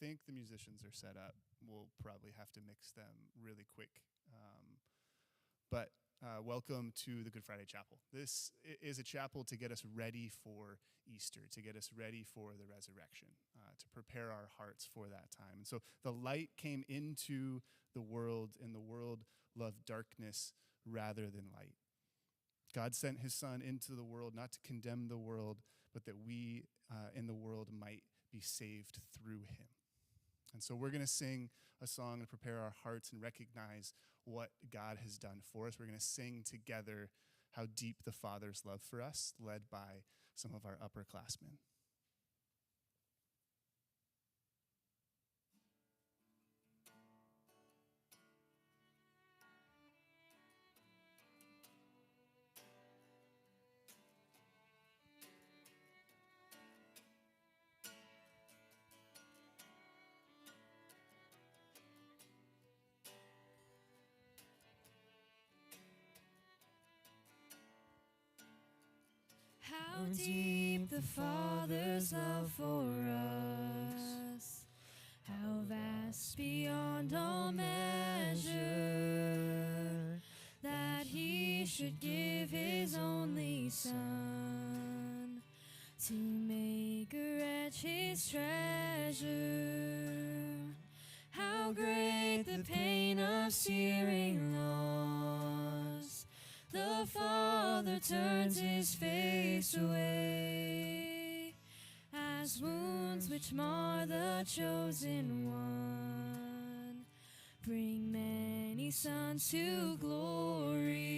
think the musicians are set up. We'll probably have to mix them really quick. But welcome to the Good Friday Chapel. This is a chapel to get us ready for Easter, to get us ready for the resurrection, to prepare our hearts for that time. And so the light came into the world, and the world loved darkness rather than light. God sent his Son into the world not to condemn the world, but that we in the world might be saved through him. And so we're going to sing a song to prepare our hearts and recognize what God has done for us. We're going to sing together how deep the Father's love for us, led by some of our upperclassmen. How deep the Father's love for us, how vast beyond all measure, that he should give his only Son to make a wretch his treasure. How great the pain of searing loss, the Father turns his face away, as wounds which mar the chosen one bring many sons to glory.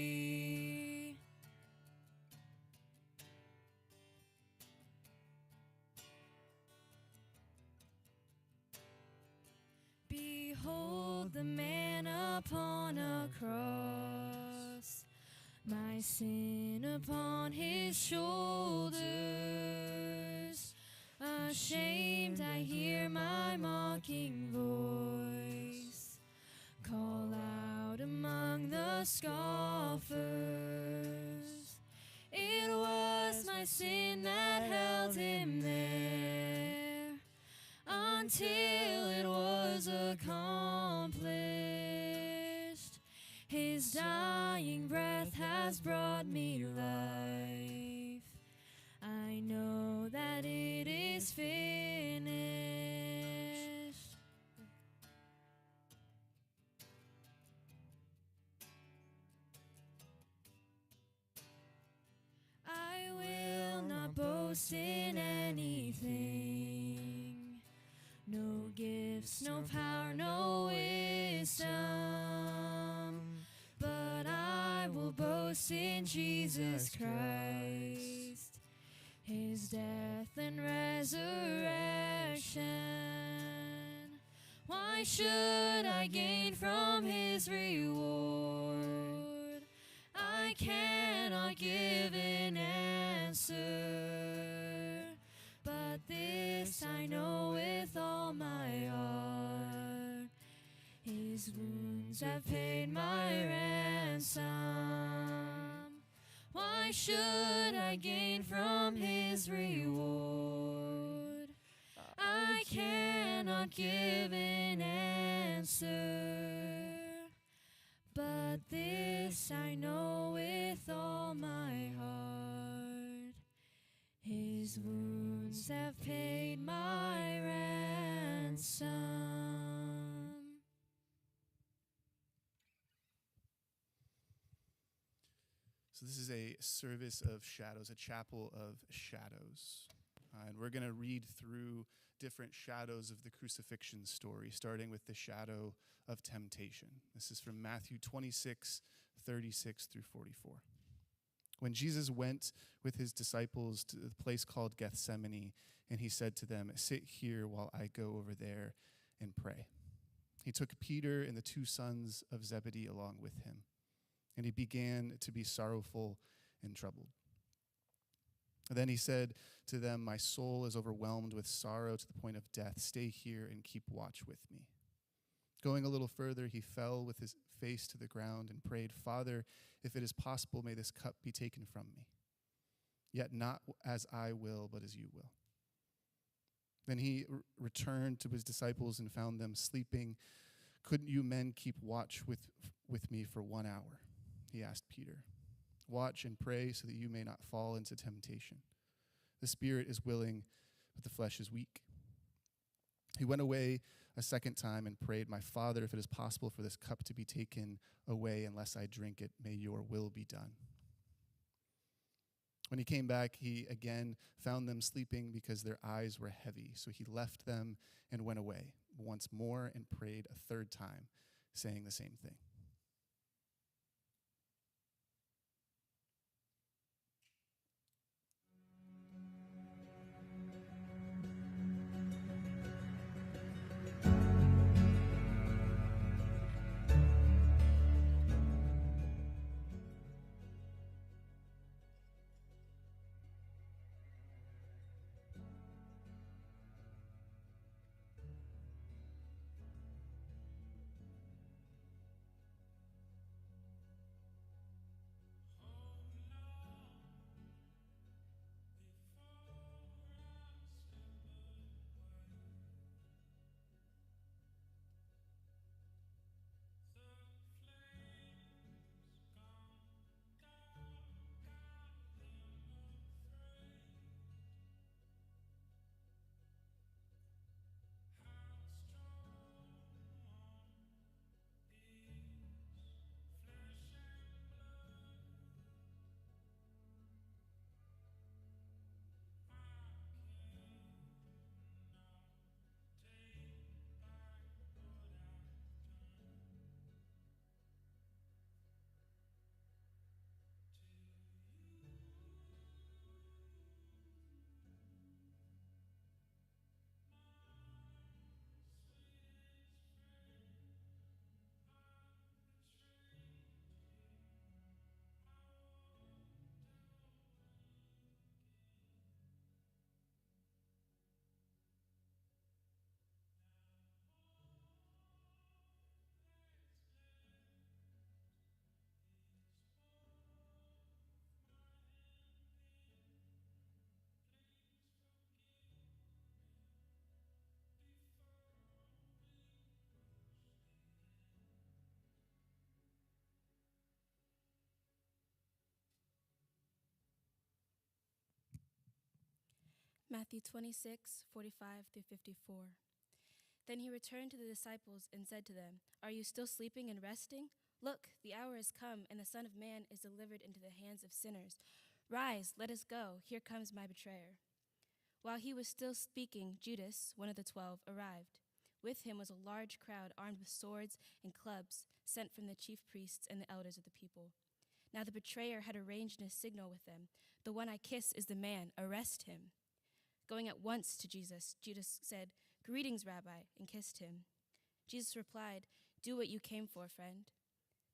Behold the man upon a cross, my sin upon his shoulders. Ashamed, I hear my mocking voice call out among the scoffers. It was my sin that held him there until it was accomplished. His dying breath has brought me life. I know that it is finished. I will not boast in anything, no gifts, no power, no wisdom, but I will boast in Jesus Christ, his death and resurrection. Why should I gain from his reward? I cannot give an answer, but this I know with all my heart: his wounds have paid my ransom. Why should I gain from his reward? I cannot give an answer, but this I know with all my heart: his wounds have paid my ransom. So this is a service of shadows, a chapel of shadows. And we're going to read through different shadows of the crucifixion story, starting with the shadow of temptation. This is from Matthew 26, 36 through 44. When Jesus went with his disciples to the place called Gethsemane, and he said to them, "Sit here while I go over there and pray." He took Peter and the two sons of Zebedee along with him, and he began to be sorrowful and troubled. Then he said to them, "My soul is overwhelmed with sorrow to the point of death. Stay here and keep watch with me." Going a little further, he fell with his face to the ground and prayed, "Father, if it is possible, may this cup be taken from me. Yet not as I will, but as you will." Then he returned to his disciples and found them sleeping. "Couldn't you men keep watch with me for 1 hour?" he asked Peter. "Watch and pray so that you may not fall into temptation. The spirit is willing, but the flesh is weak." He went away a second time and prayed, "My Father, if it is possible for this cup to be taken away unless I drink it, may your will be done." When he came back, he again found them sleeping because their eyes were heavy. So he left them and went away once more and prayed a third time, saying the same thing. Matthew 26:45-54. Then he returned to the disciples and said to them, "Are you still sleeping and resting? Look, the hour has come, and the Son of Man is delivered into the hands of sinners. Rise, let us go. Here comes my betrayer." While he was still speaking, Judas, one of the 12, arrived. With him was a large crowd armed with swords and clubs, sent from the chief priests and the elders of the people. Now the betrayer had arranged a signal with them. "The one I kiss is the man. Arrest him." Going at once to Jesus, Judas said, "Greetings, Rabbi," and kissed him. Jesus replied, "Do what you came for, friend."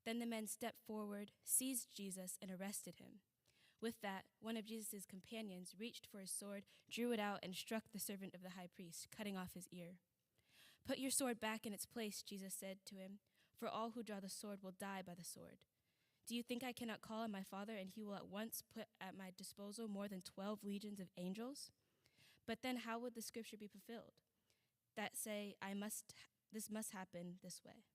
Then the men stepped forward, seized Jesus, and arrested him. With that, one of Jesus' companions reached for his sword, drew it out, and struck the servant of the high priest, cutting off his ear. "Put your sword back in its place," Jesus said to him, "for all who draw the sword will die by the sword. Do you think I cannot call on my Father, and he will at once put at my disposal more than 12 legions of angels? But then how would the scripture be fulfilled that say, this must happen this way?"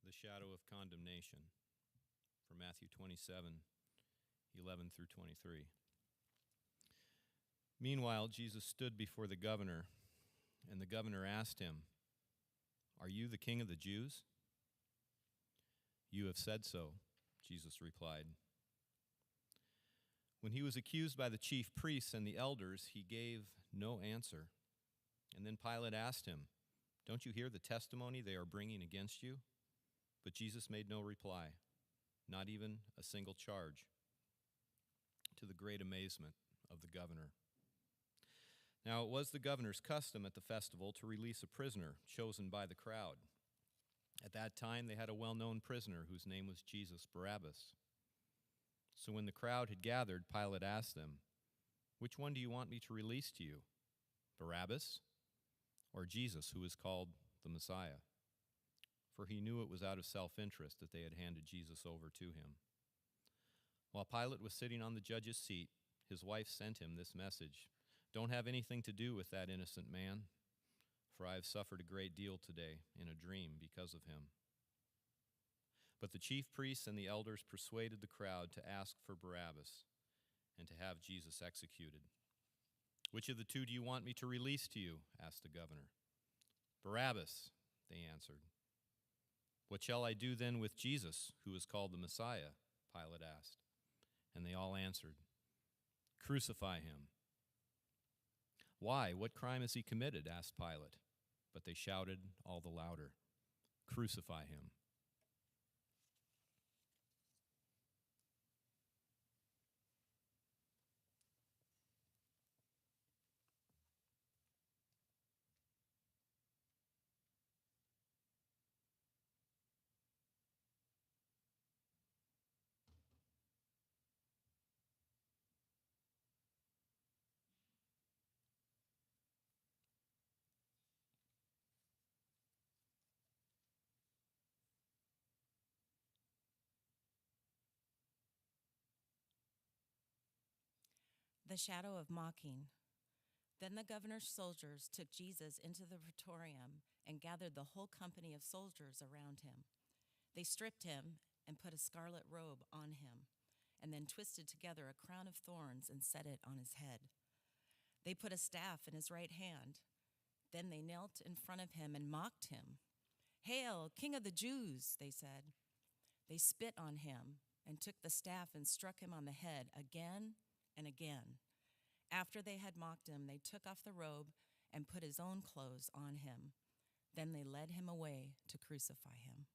The shadow of condemnation, from Matthew 27:11-23. Meanwhile, Jesus stood before the governor, and the governor asked him, "Are you the king of the Jews?" "You have said so," Jesus replied. When he was accused by the chief priests and the elders, he gave no answer. And then Pilate asked him, "Don't you hear the testimony they are bringing against you?" But Jesus made no reply, not even a single charge, to the great amazement of the governor. Now it was the governor's custom at the festival to release a prisoner chosen by the crowd. At that time they had a well-known prisoner whose name was Jesus Barabbas. So when the crowd had gathered, Pilate asked them, "Which one do you want me to release to you, Barabbas or Jesus, who is called the Messiah?" For he knew it was out of self-interest that they had handed Jesus over to him. While Pilate was sitting on the judge's seat, his wife sent him this message: "Don't have anything to do with that innocent man, for I have suffered a great deal today in a dream because of him." But the chief priests and the elders persuaded the crowd to ask for Barabbas and to have Jesus executed. "Which of the two do you want me to release to you?" asked the governor. "Barabbas," they answered. "What shall I do then with Jesus, who is called the Messiah?" Pilate asked. And they all answered, "Crucify him." "Why? What crime has he committed?" asked Pilate. But they shouted all the louder, "Crucify him." The shadow of mocking. Then the governor's soldiers took Jesus into the praetorium and gathered the whole company of soldiers around him. They stripped him and put a scarlet robe on him, and then twisted together a crown of thorns and set it on his head. They put a staff in his right hand. Then they knelt in front of him and mocked him. "Hail, King of the Jews," they said. They spit on him and took the staff and struck him on the head again and again. After they had mocked him, they took off the robe and put his own clothes on him. Then they led him away to crucify him.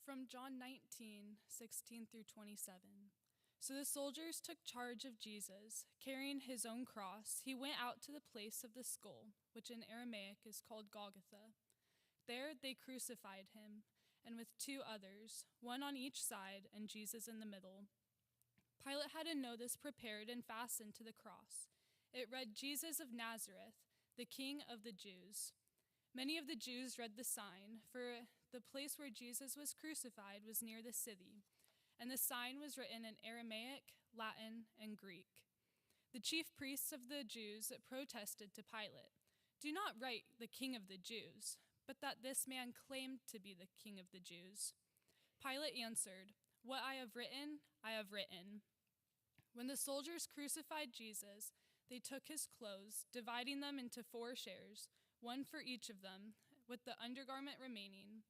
From John 19:16 through 27. So the soldiers took charge of Jesus. Carrying his own cross, he went out to the place of the skull, which in Aramaic is called Golgotha. There they crucified him, and with two others, one on each side and Jesus in the middle. Pilate had a notice prepared and fastened to the cross. It read, "Jesus of Nazareth, the King of the Jews." Many of the Jews read the sign, for the place where Jesus was crucified was near the city, and the sign was written in Aramaic, Latin, and Greek. The chief priests of the Jews protested to Pilate, "Do not write the King of the Jews, but that this man claimed to be the King of the Jews." Pilate answered, "What I have written, I have written." When the soldiers crucified Jesus, They took his clothes, dividing them into 4 shares, one for each of them, with the undergarment remaining.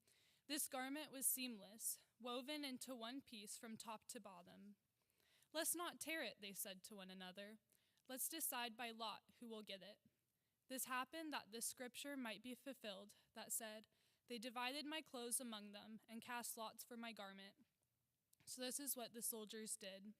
This garment was seamless, woven into one piece from top to bottom. "Let's not tear it," they said to one another. "Let's decide by lot who will get it." This happened that this scripture might be fulfilled that said, "They divided my clothes among them and cast lots for my garment." So this is what the soldiers did.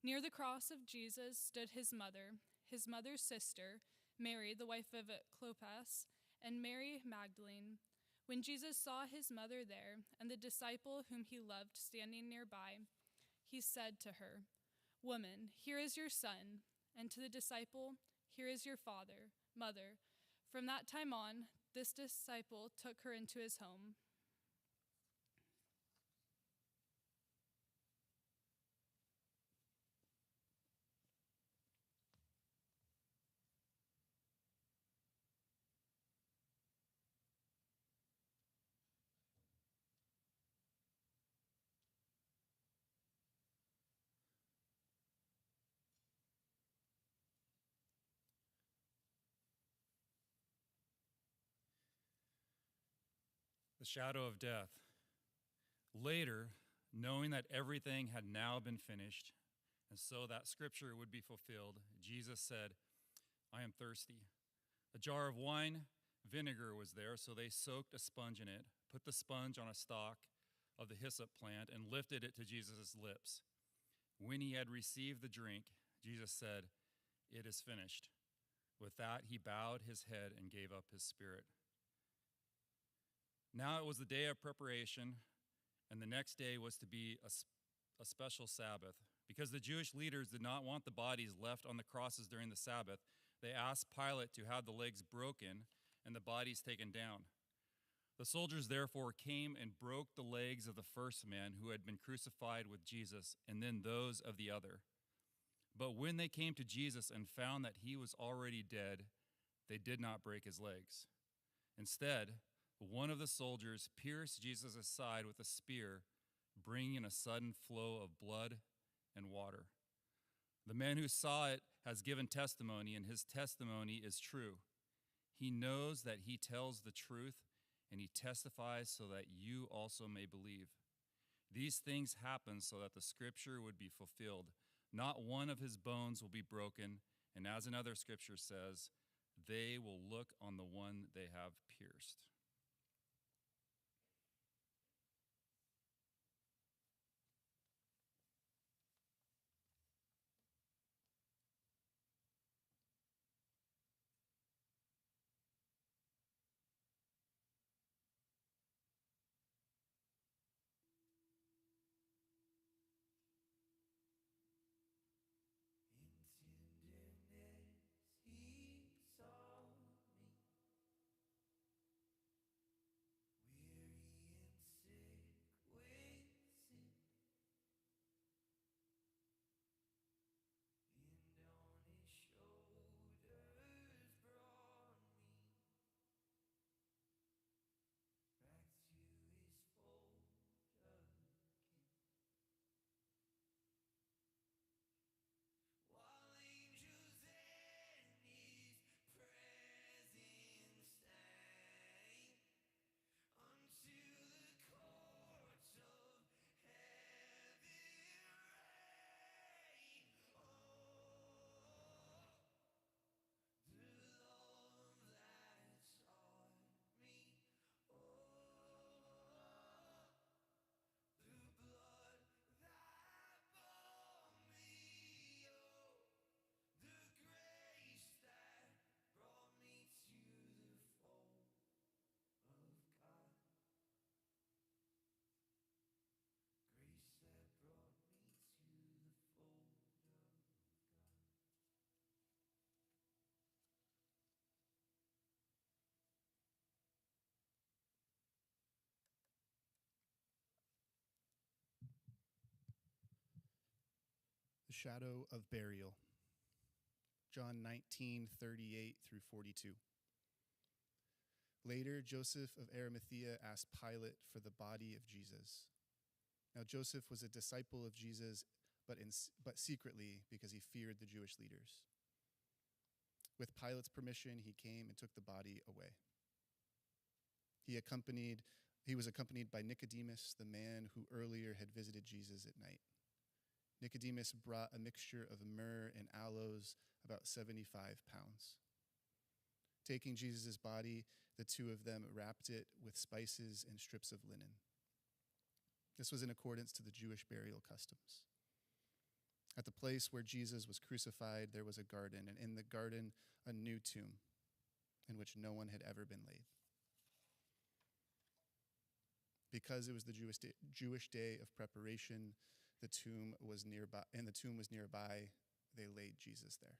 Near the cross of Jesus stood his mother's sister, Mary, the wife of Clopas, and Mary Magdalene. When Jesus saw his mother there and the disciple whom he loved standing nearby, he said to her, "Woman, here is your son," and to the disciple, "Here is your mother." From that time on, this disciple took her into his home. The shadow of death. Later, knowing that everything had now been finished, and so that scripture would be fulfilled, Jesus said, "I am thirsty." A jar of wine vinegar was there, so they soaked a sponge in it, put the sponge on a stalk of the hyssop plant, and lifted it to Jesus' lips. When he had received the drink, Jesus said, "It is finished." With that, he bowed his head and gave up his spirit. Now it was the day of preparation, and the next day was to be a special Sabbath. Because the Jewish leaders did not want the bodies left on the crosses during the Sabbath, they asked Pilate to have the legs broken and the bodies taken down. The soldiers therefore came and broke the legs of the first man who had been crucified with Jesus, and then those of the other. But when they came to Jesus and found that he was already dead, they did not break his legs. Instead, one of the soldiers pierced Jesus' side with a spear, bringing a sudden flow of blood and water. The man who saw it has given testimony, and his testimony is true. He knows that he tells the truth, and he testifies so that you also may believe. These things happen so that the scripture would be fulfilled. Not one of his bones will be broken, and as another scripture says, they will look on the one they have pierced. The shadow of burial. John 19:38 through 42. Later, Joseph of Arimathea asked Pilate for the body of Jesus. Now, Joseph was a disciple of Jesus, but secretly because he feared the Jewish leaders. With Pilate's permission, he came and took the body away. He was accompanied by Nicodemus, the man who earlier had visited Jesus at night. Nicodemus brought a mixture of myrrh and aloes, about 75 pounds. Taking Jesus' body, the two of them wrapped it with spices and strips of linen. This was in accordance to the Jewish burial customs. At the place where Jesus was crucified, there was a garden, and in the garden, a new tomb in which no one had ever been laid. Because it was the Jewish day of preparation, the tomb was nearby, they laid Jesus there.